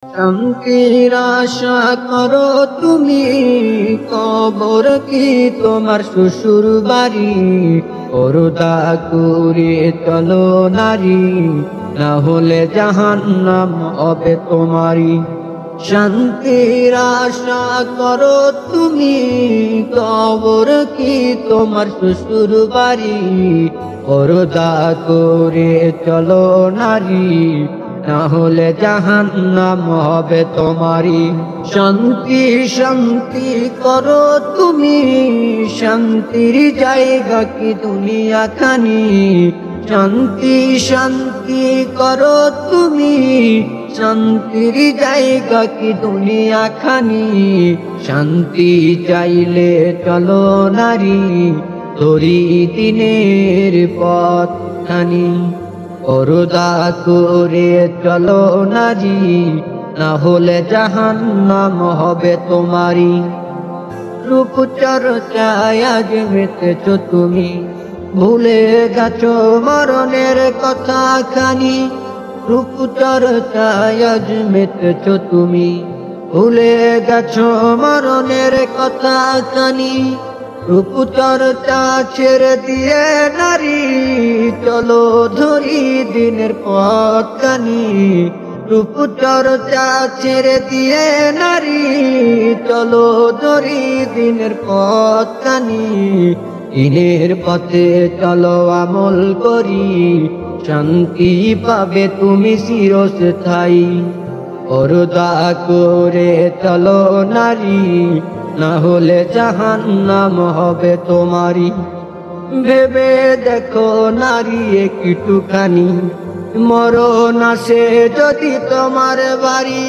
শান্তির আশা করো তুমি, কবর কি তোমার শ্বশুর বাড়ি? পর্দা করে চলো নারী, না হলে জাহান্নাম হবে তোমারই। শান্তির আশা করো তুমি, কবর কি তোমার শ্বশুর বাড়ি? পর্দা করে চলো নারী, না হলে জাহান্নাম হবে তোমারই। শান্তি শান্তি করো তুমি, শান্তির জায়গা কি দুনিয়া খানি? শান্তি শান্তি করো তুমি, শান্তির জায়গা কি দুনিয়া খানি? শান্তি চাইলে চলো নারী, তোরি দিনের পথ খানি। পর্দা করে চলো নারী, না হলে জাহান্নাম হবে তোমারই। রূপ চর্চায় আজ মেতেছ তুমি, ভুলে গেছো মরণের কথা খানি। রূপ চর্চায় আজ মেতেছ তুমি, ভুলে গেছো মরণের কথা খানি। রূপ চর্চা ছেড়ে দিয়ে নারী, চলো ধরি দিনের পথ খানি। রূপ চর্চা ছেড়ে দিয়ে নারী, চলো ধরি দিনের পথ খানি। দিনের পথে চলো আমল করি, শান্তি পাবে তুমি চিরস্থায়ী। পর্দা করে চলো নারী, না হলে জাহান্নাম হবে তোমারই। ভেবে দেখো নারী একটুখানি, মরণ আসে যদি তোমার বাড়ি,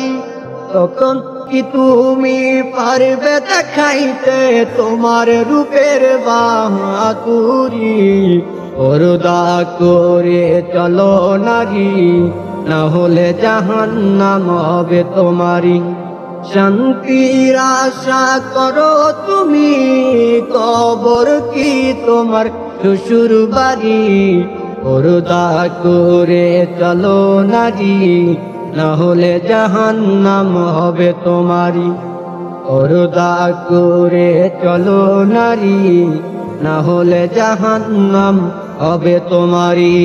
তখন কি তুমি পারবে দেখাইতে তোমার রূপের বাহাদুরি? পর্দা করে চলো নারী, না হলে জাহান্নাম হবে তোমারই। শান্তির আশা করো তুমি, কবর কি তোমার শ্বশুর বাড়ি? পর্দা করে চলো নারী, না হলে জাহান্নাম হবে তোমারই। পর্দা করে চলো নারী, না হলে জাহান্নাম হবে তোমারই।